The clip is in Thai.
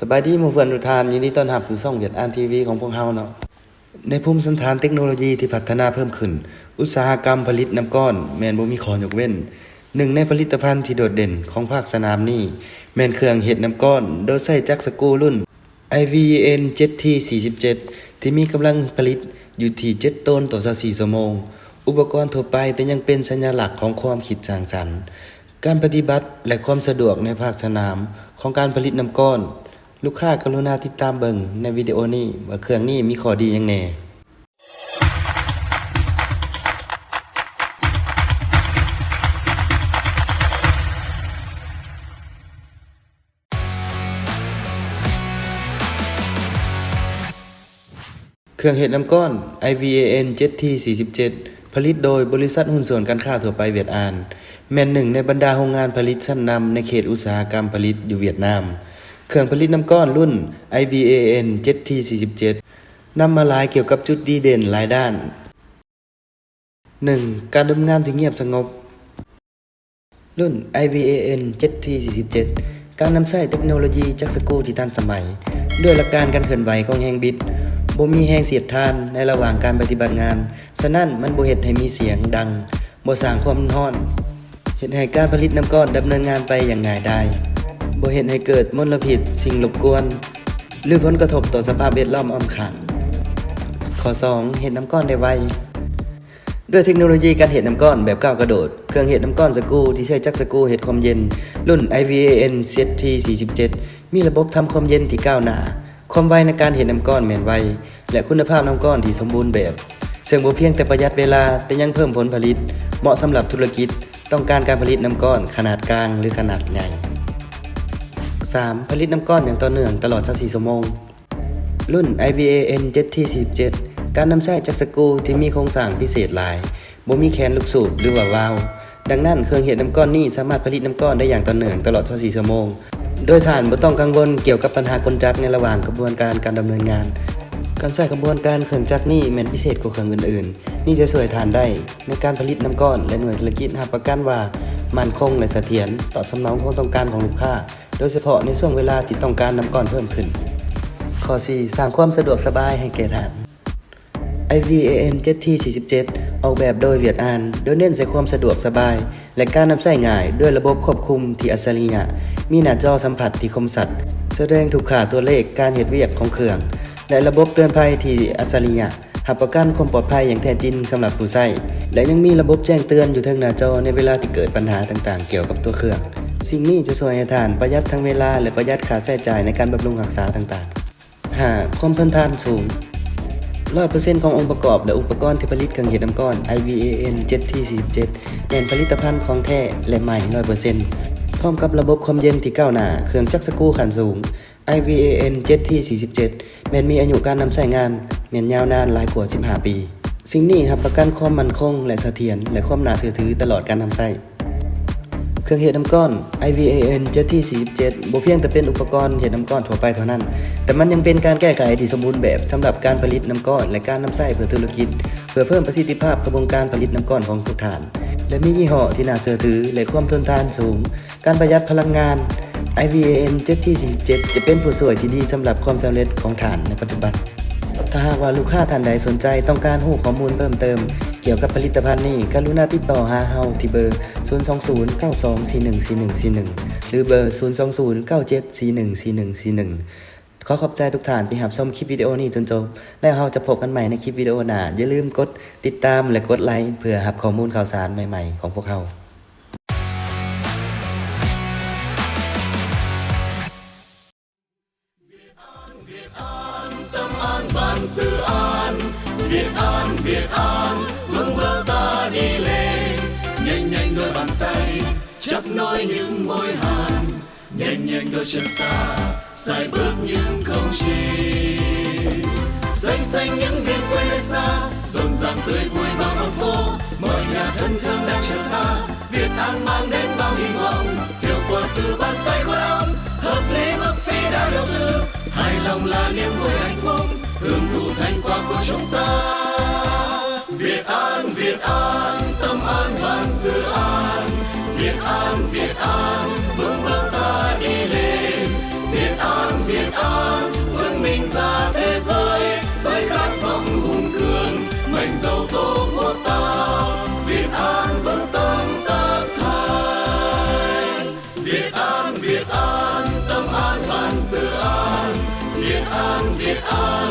สบายดีหมู่เพื่อนทุกท่านยินดีต้อนรับสู่ช่องเวียดอ่านทีวีของพวกเฮาเนาะในภูมิสันฐานเทคโนโลยีที่พัฒนาเพิ่มขึ้นอุตสาหกรรมผลิตน้ำก้อนแม่นบ่มีข้อยกเว้นหนึ่งในผลิตภัณฑ์ที่โดดเด่นของภาคสนามนี้แม่นเครื่องเฮ็ดน้ำก้อนโดยใช้จักรสกรูรุ่น IVAN ZT47 ที่มีกำลังผลิตอยู่ที่7ตันต่อ24ชั่วโมงอุปกรณ์ทั่วไปแต่ยังเป็นสัญลักษณ์ของความคิดสร้างสรรค์การปฏิบัติและความสะดวกในภาคสนามของการผลิตน้ำก้อนลูกค้ากรุณาติดตามเบิ่งในวิดีโอนี้ว่าเครื่องนี้มีข้อดีหยังแหน่เครื่องเฮ็ดน้ำก้อน IVAN ZT47 ผลิตโดยบริษัทหุ้นส่วนการค้าทั่วไปเวียดนามแม่นหนึ่งในบรรดาโรงงานผลิตชั้นนำในเขตอุตสาหกรรมผลิตอยู่เวียดนามเครื่องผลิตน้ำก้อนรุ่น IVAN ZT47 นำมาหลายเกี่ยวกับจุดดีเด่นหลายด้าน 1. การดำเนินงานที่เงียบสงบรุ่น IVAN ZT47 การนำใช้เทคโนโลยีจักรสกรูที่ทันสมัยด้วยหลักการการเคลื่อนไหวของแฮงบิดบ่มีแฮงเสียดทานในระหว่างการปฏิบัติงานฉะนั้นมันบ่เฮ็ดให้มีเสียงดังบ่สร้างความร้อนเฮ็ดให้การผลิตน้ำก้อนดำเนินงานไปอย่างง่ายดายบ่เฮ็ดให้เกิดมลพิษสิ่งรบกวนหรือผลกระทบต่อสภาพแวดล้อมอ้อมข้างข้อ 2 เฮ็ดน้ำก้อนได้ไวด้วยเทคโนโลยีการเฮ็ดน้ำก้อนแบบก้าวกระโดดเครื่องเฮ็ดน้ำก้อนสกรูที่ใช้จักรสกรูเฮ็ดความเย็นรุ่น IVAN ZT47 มีระบบทำความเย็นที่ก้าวหน้าความไวในการเฮ็ดน้ำก้อนแม่นไวและคุณภาพน้ำก้อนที่สมบูรณ์แบบซึ่งบ่เพียงแต่ประหยัดเวลาแต่ยังเพิ่มผลผลิตเหมาะสำหรับธุรกิจต้องการการผลิตน้ำก้อนขนาดกลางหรือขนาดใหญ่ 3. ผลิตน้ำก้อนอย่างต่อเนื่องตลอด24ชั่วโมงรุ่น IVAN ZT47 การนำใช้จักรสกรูที่มีโครงสร้างพิเศษหลายบ่มีแขนลูกสูบหรือว่าวาล์วดังนั้นเครื่องเฮ็ดน้ำก้อนนี้สามารถผลิตน้ำก้อนได้อย่างต่อเนื่องตลอด24ชั่วโมงโดยท่านบ่ต้องกังวลเกี่ยวกับปัญหากลจักรในระหว่างกระบวนการดำเนินงานการใช้กระบวนการเครื่องจักรนี้แม่นพิเศษกว่าเครื่องอื่นๆนี่จะช่วยท่านได้ในการผลิตน้ำก้อนและหน่วยธุรกิจรับประกันว่ามั่นคงและเสถียรตอบสนองความต้องการของลูกค้าโดยเฉพาะในช่วงเวลาที่ต้องการน้ำก้อนเพิ่มขึ้นข้อ 4 สร้างความสะดวกสบายให้แก่ท่าน IVAN ZT47 ออกแบบโดยเวียดนามโดยเน้นใส่ความสะดวกสบายและการนำใช้ง่ายด้วยระบบควบคุมที่อัจฉริยะมีหน้าจอสัมผัสที่คมชัดแสดงทุกค่าตัวเลขการเฮ็ดเวียกของเครื่องและระบบเตือนภัยที่อัจฉริยะรับประกันความปลอดภัยอย่างแท้จริงสำหรับผู้ใช้และยังมีระบบแจ้งเตือนอยู่ทางหน้าจอในเวลาที่เกิดปัญหาต่างๆเกี่ยวกับตัวเครื่องสิ่งนี้จะช่วยให้ท่านประหยัดทั้งเวลาและประหยัดค่าใช้จ่ายในการบำรุงรักษาต่างๆ 5. ความทนทานสูง 100% ขององค์ประกอบและอุปกรณ์ที่ผลิตเครื่องเฮ็ดน้ำก้อน IVAN ZT47 เป็นผลิตภัณฑ์ของแท้และใหม่ 100% พร้อมกับระบบความเย็นที่ก้าวหน้าเครื่องจักรสกรูขั้นสูง IVAN ZT47 แม้นมีอายุการนำใช้งานแม้นยาวนานหลายกว่า15 ปีสิ่งนี้รับประกันความมั่นคงและเสถียรและความน่าเชื่อถือตลอดการนำใช้เครื่องเฮ็ดน้ำก้อน IVAN ZT47 บ่เพียงแต่เป็นอุปกรณ์เฮ็ดน้ำก้อนทั่วไปเท่านั้นแต่มันยังเป็นการแก้ไขที่สมบูรณ์แบบสำหรับการผลิตน้ำก้อนและการนำใช้เพื่อธุรกิจเพื่อเพิ่มประสิทธิภาพกระบวนการผลิตน้ำก้อนของทุกท่านและมียี่ห้อที่น่าเชื่อถือและความทนทานสูงการประหยัดพลังงาน IVAN ZT47 จะเป็นผู้ช่วยที่ดีสำหรับความสำเร็จของท่านในปัจจุบันถ้าหากว่าลูกค้าท่านใดสนใจต้องการรู้ข้อมูลเพิ่มเติมเกี่ยวกับผลิตภัณฑ์นี้กรุณาติดต่อหาเฮาที่เบอร์ 02092414141 หรือเบอร์ 02097414141 ขอบใจทุกท่านที่รับชมคลิปวิดีโอนี้จนจบแล้วเราจะพบกันใหม่ในคลิปวิดีโอหน้าอย่าลืมกดติดตามและกดไลค์เพื่อรับข้อมูลข่าวสารใหม่ๆของพวกเราSự an Việt An vững bước ta đi lên nhanh nhanh đôi bàn tay chắp nối những môi hàn nhanh nhanh đôi chân ta sải bước những công trình xanh xanh những miền quê nơi xa rộn ràng tươi vui bao con phố mọi nhà thân thương đang chờ ta Việt An mang đến bao hy vọng hiệu quả từ bàn tay khối ấm hợp lý mức phí đã đầu tư hài lòng là niềm vui hạnh phúc hưởng thụ thành quả của chúng ta Việt An tâm an vạn sự an Việt An vững bước ta đi lên Việt An Việt An vươn mình ra thế giới với khát vọng hùng cường mệnh dấu tổ quốc ta. Việt An vững tâm tất thảy. Việt An tâm an vạn sự an. Việt An